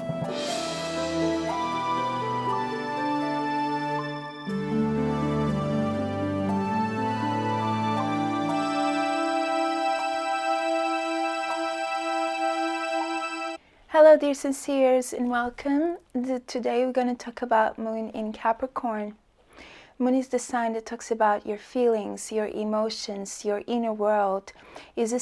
Hello dear sinceres and welcome. Today we're going to talk about Moon in Capricorn. Moon is the sign that talks about your feelings, your emotions, your inner world. Is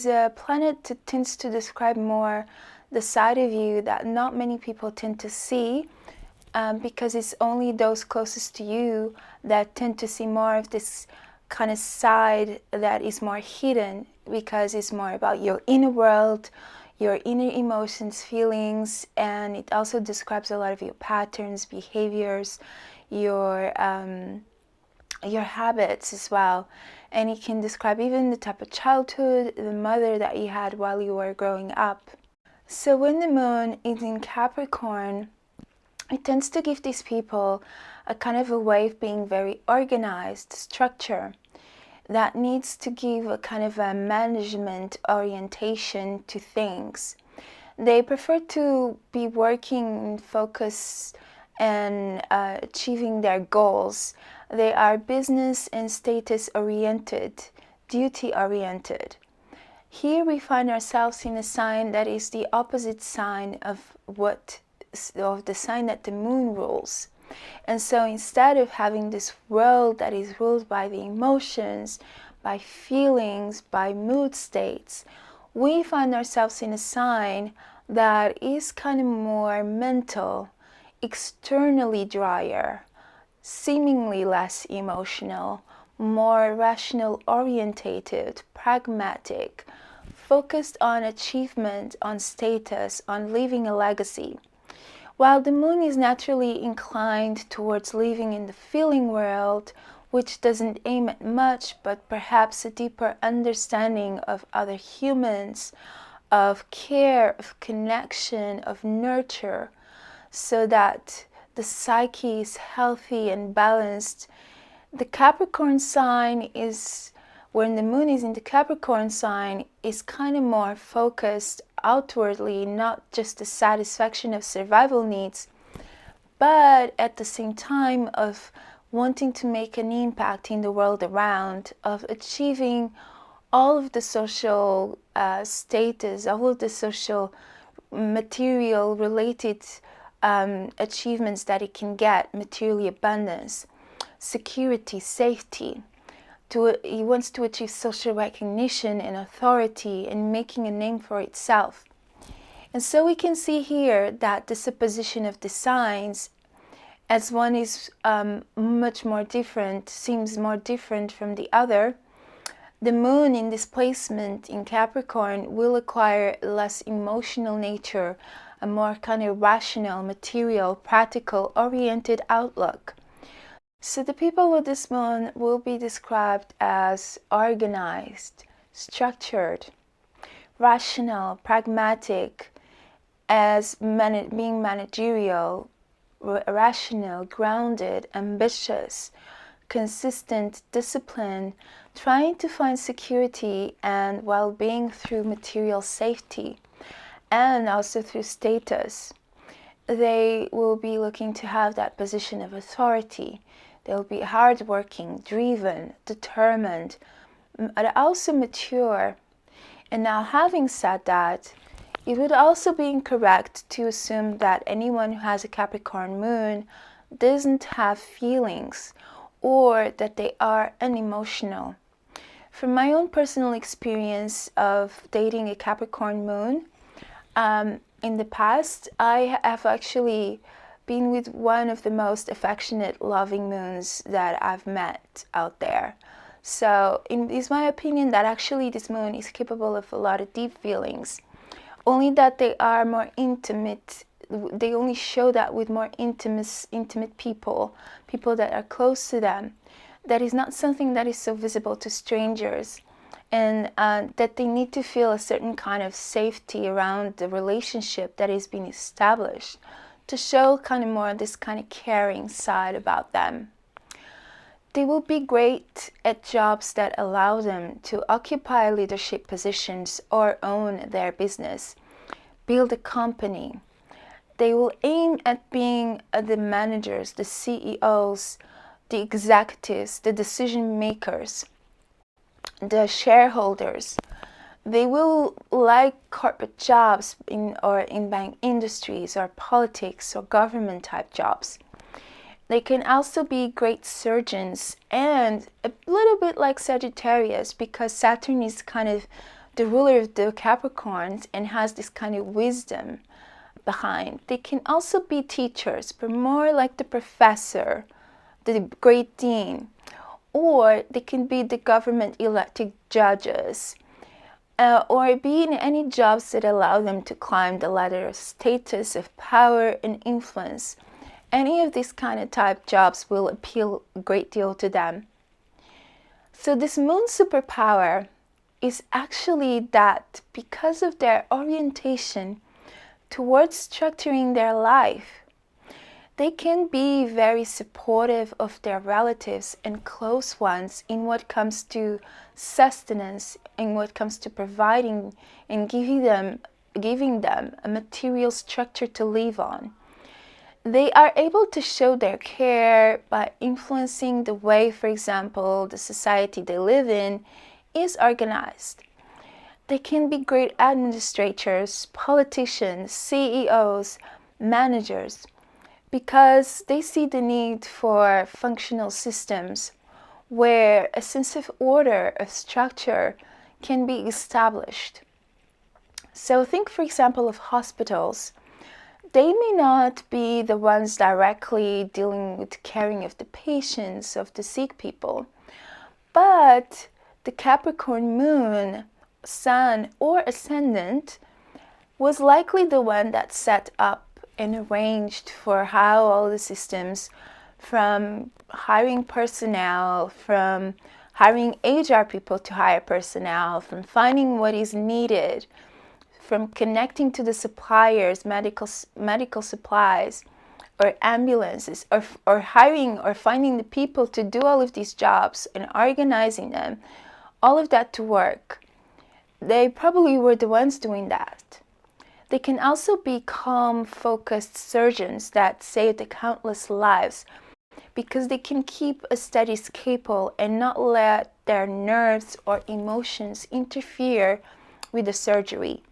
a planet that tends to describe more the side of you that not many people tend to see, because it's only those closest to you that tend to see more of this kind of side that is more hidden, because it's more about your inner world, your inner emotions, feelings, and it also describes a lot of your patterns, behaviors, your habits as well. And it can describe even the type of childhood, the mother that you had while you were growing up. So when the moon is in Capricorn, it tends to give these people a kind of a way of being very organized, structure, that needs to give a kind of a management orientation to things. They prefer to be working, focus, and achieving their goals. They are business and status oriented, duty oriented. Here we find ourselves in a sign that is the opposite sign of the sign that the moon rules. And so instead of having this world that is ruled by the emotions, by feelings, by mood states, we find ourselves in a sign that is kind of more mental, externally drier, seemingly less emotional, more rational orientated, pragmatic, focused on achievement, on status, on leaving a legacy. While the moon is naturally inclined towards living in the feeling world, which doesn't aim at much, but perhaps a deeper understanding of other humans, of care, of connection, of nurture, so that the psyche is healthy and balanced. The Capricorn sign is, when the moon is in the Capricorn sign, is kind of more focused outwardly, not just the satisfaction of survival needs, but at the same time of wanting to make an impact in the world around, of achieving all of the social status, all of the social material related achievements that it can get, material abundance, security, safety. He wants to achieve social recognition and authority and making a name for itself. And so we can see here that the supposition of the signs, as one is much more different, seems more different from the other, the moon in this placement in Capricorn will acquire a less emotional nature, a more kind of rational, material, practical, oriented outlook. So the people with this moon will be described as organized, structured, rational, pragmatic, as being managerial, rational, grounded, ambitious, consistent, disciplined, trying to find security and well-being through material safety and also through status. They will be looking to have that position of authority. They'll be hardworking, driven, determined, but also mature. And now, having said that, it would also be incorrect to assume that anyone who has a Capricorn moon doesn't have feelings or that they are unemotional. From my own personal experience of dating a Capricorn moon, in the past, I have actually been with one of the most affectionate, loving moons that I've met out there. So it's my opinion that actually this moon is capable of a lot of deep feelings, only that they are more intimate. They only show that with more intimate people that are close to them. That is not something that is so visible to strangers, and that they need to feel a certain kind of safety around the relationship that is being established to show kind of more this kind of caring side about them. They will be great at jobs that allow them to occupy leadership positions or own their business, build a company. They will aim at being the managers, the CEOs, the executives, the decision makers, the shareholders. They will like corporate jobs in bank industries or politics or government type jobs. They can also be great surgeons, and a little bit like Sagittarius, because Saturn is kind of the ruler of the Capricorns and has this kind of wisdom behind. They can also be teachers, but more like the professor, the great dean, or they can be the government elected judges, or be in any jobs that allow them to climb the ladder of status, of power and influence. Any of these kind of type jobs will appeal a great deal to them. So this moon superpower is actually that because of their orientation towards structuring their life, they can be very supportive of their relatives and close ones in what comes to sustenance, in what comes to providing and giving them a material structure to live on. They are able to show their care by influencing the way, for example, the society they live in is organized. They can be great administrators, politicians, CEOs, managers, because they see the need for functional systems where a sense of order, of structure can be established. So think, for example, of hospitals. They may not be the ones directly dealing with caring of the patients, of the sick people, but the Capricorn moon, sun, or ascendant was likely the one that set up and arranged for how all the systems, from hiring personnel, from hiring HR people to hire personnel, from finding what is needed, from connecting to the suppliers, medical supplies, or ambulances, or hiring or finding the people to do all of these jobs and organizing them, all of that to work. They probably were the ones doing that. They can also be calm, focused surgeons that save the countless lives because they can keep a steady scalpel and not let their nerves or emotions interfere with the surgery.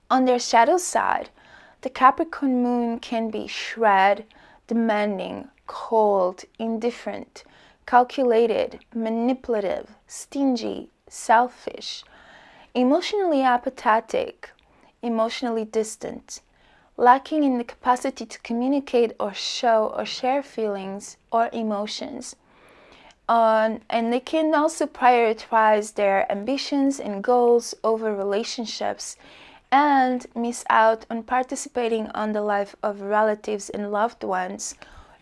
On their shadow side, the Capricorn moon can be shred, demanding, cold, indifferent, calculated, manipulative, stingy, selfish, emotionally apathetic, emotionally distant, lacking in the capacity to communicate or show or share feelings or emotions. And they can also prioritize their ambitions and goals over relationships and miss out on participating on the life of relatives and loved ones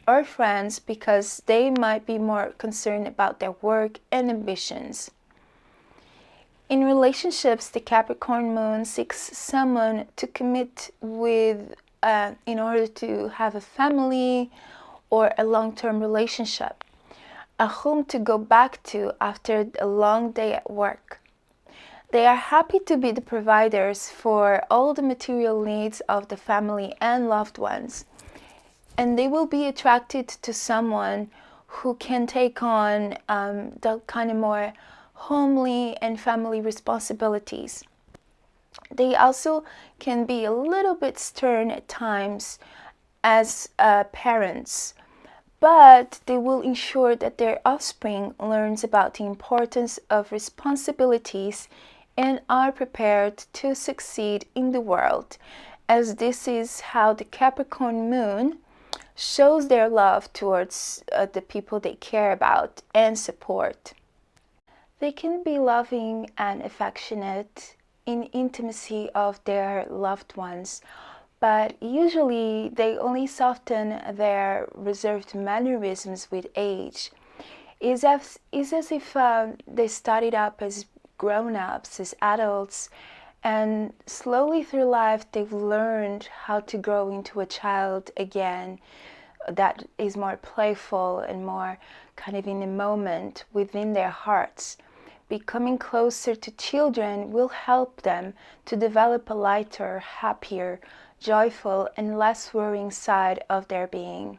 or friends because they might be more concerned about their work and ambitions. In relationships, the Capricorn moon seeks someone to commit with in order to have a family or a long-term relationship, a home to go back to after a long day at work. They are happy to be the providers for all the material needs of the family and loved ones, and they will be attracted to someone who can take on the kind of more homely and family responsibilities. They also can be a little bit stern at times as parents, but they will ensure that their offspring learns about the importance of responsibilities and are prepared to succeed in the world, as this is how the Capricorn moon shows their love towards the people they care about and support. They can be loving and affectionate in intimacy of their loved ones, but usually they only soften their reserved mannerisms with age. It's as if they started up as grown-ups, as adults, and slowly through life they've learned how to grow into a child again that is more playful and more kind of in the moment within their hearts. Becoming closer to children will help them to develop a lighter, happier, joyful and less worrying side of their being.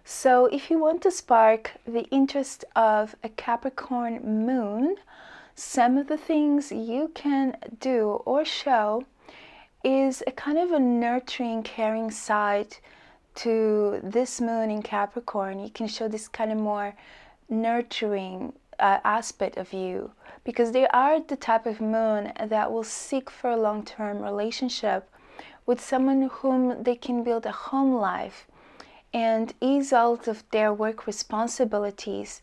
So if you want to spark the interest of a Capricorn moon, some of the things you can do or show is a kind of a nurturing, caring side to this moon in Capricorn. You can show this kind of more nurturing aspect of you, because they are the type of moon that will seek for a long-term relationship with someone whom they can build a home life and ease out of their work responsibilities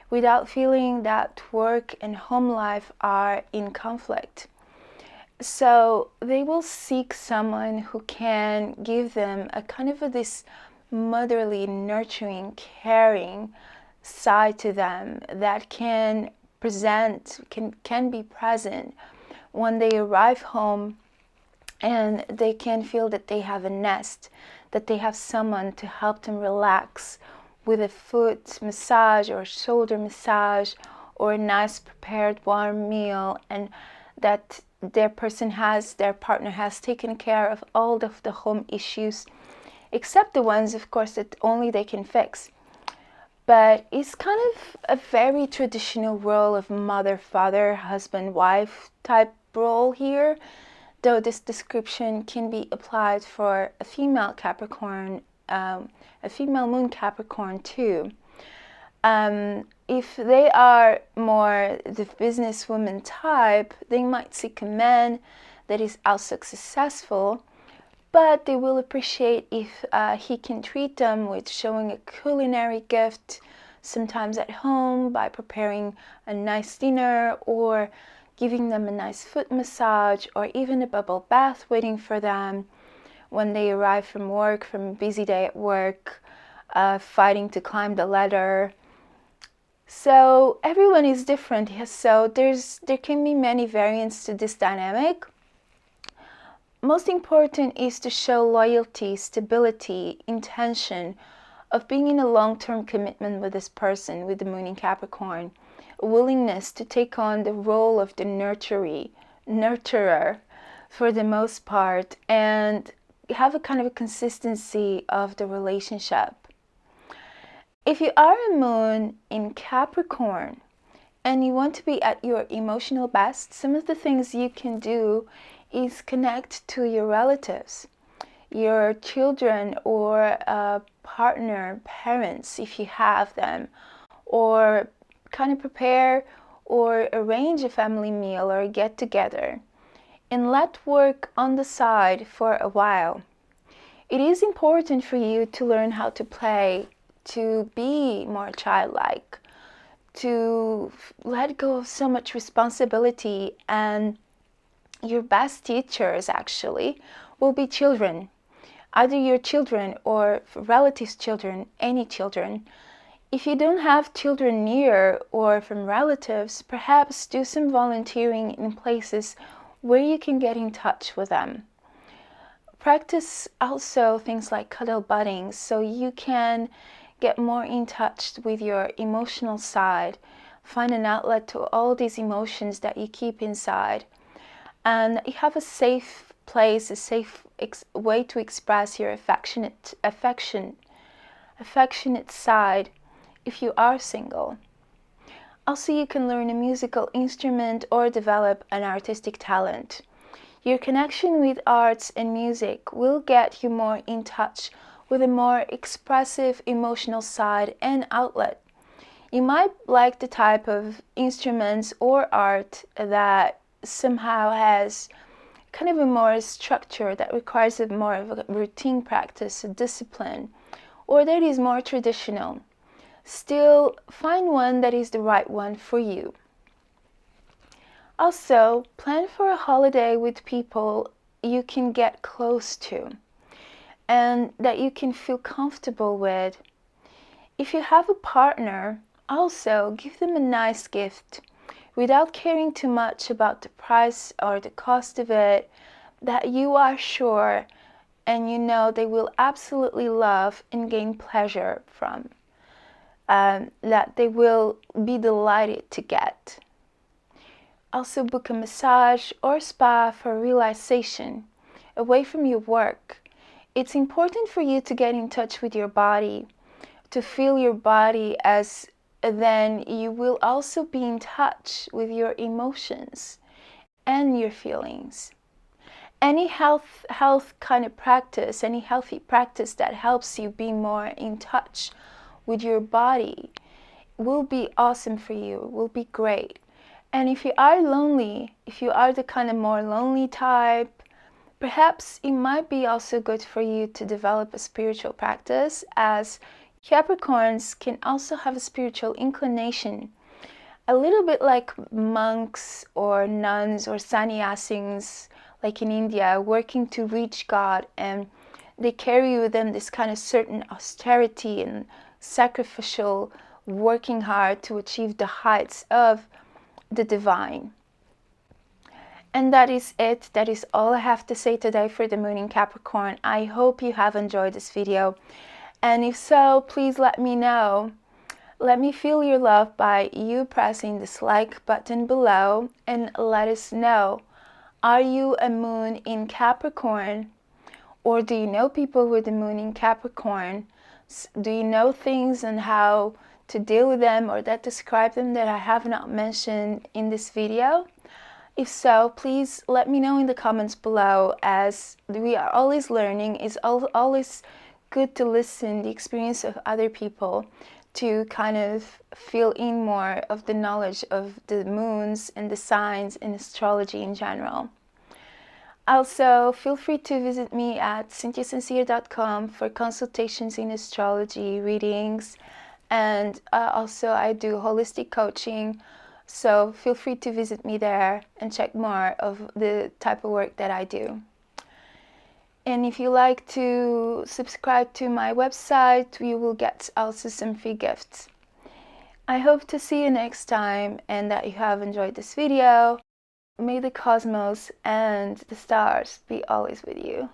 without feeling that work and home life are in conflict. So they will seek someone who can give them a kind of this motherly, nurturing, caring side to them that can be present when they arrive home, and they can feel that they have a nest, that they have someone to help them relax with a foot massage or shoulder massage or a nice prepared warm meal, and that their partner has taken care of all of the home issues, except the ones, of course, that only they can fix. But it's kind of a very traditional role of mother, father, husband, wife type role here, though this description can be applied for a female Capricorn, a female moon Capricorn too. If they are more the businesswoman type, they might seek a man that is also successful, but they will appreciate if he can treat them with showing a culinary gift, sometimes at home by preparing a nice dinner or giving them a nice foot massage or even a bubble bath waiting for them when they arrive from work, from a busy day at work, fighting to climb the ladder. So everyone is different. So there can be many variants to this dynamic. Most important is to show loyalty, stability, intention of being in a long-term commitment with this person, with the moon in Capricorn, a willingness to take on the role of the nurturer for the most part, and have a kind of a consistency of the relationship. If you are a moon in Capricorn and you want to be at your emotional best, some of the things you can do is connect to your relatives, your children or partner, parents if you have them, or kind of prepare or arrange a family meal or a get together, and let work on the side for a while. It is important for you to learn how to play, to be more childlike, to let go of so much responsibility, and your best teachers actually will be children, either your children or relatives' children, any children. If you don't have children near or from relatives, perhaps do some volunteering in places where you can get in touch with them. Practice also things like cuddle budding so you can get more in touch with your emotional side, find an outlet to all these emotions that you keep inside, and you have a safe place, a safe way to express your affectionate side if you are single. Also, you can learn a musical instrument or develop an artistic talent. Your connection with arts and music will get you more in touch with a more expressive emotional side and outlet. You might like the type of instruments or art that somehow has kind of a more structure, that requires a more of a routine practice, a discipline, or that is more traditional. Still, find one that is the right one for you. Also, plan for a holiday with people you can get close to and that you can feel comfortable with. If you have a partner, also give them a nice gift without caring too much about the price or the cost of it, that you are sure and you know they will absolutely love and gain pleasure from, that they will be delighted to get. Also, book a massage or spa for relaxation, away from your work, it's important for you to get in touch with your body, to feel your body, as then you will also be in touch with your emotions and your feelings. Any health kind of practice, any healthy practice that helps you be more in touch with your body will be awesome for you, will be great. And if you are lonely, if you are the kind of more lonely type, perhaps it might be also good for you to develop a spiritual practice, as Capricorns can also have a spiritual inclination, a little bit like monks or nuns or sannyasis, like in India, working to reach God, and they carry with them this kind of certain austerity and sacrificial working hard to achieve the heights of the divine. And that is it. That is all I have to say today for the moon in Capricorn. I hope you have enjoyed this video, and if so, please let me know. Let me feel your love by you pressing this like button below, and let us know, are you a moon in Capricorn, or do you know people with the moon in Capricorn? Do you know things and how to deal with them or that describe them that I have not mentioned in this video? If so, please let me know in the comments below, as we are always learning. It's always good to listen the experience of other people to kind of fill in more of the knowledge of the moons and the signs and astrology in general. Also, feel free to visit me at cynthiasincere.com for consultations in astrology, readings, and also I do holistic coaching. So feel free to visit me there and check more of the type of work that I do. And if you like to subscribe to my website, you will get also some free gifts. I hope to see you next time, and that you have enjoyed this video. May the cosmos and the stars be always with you.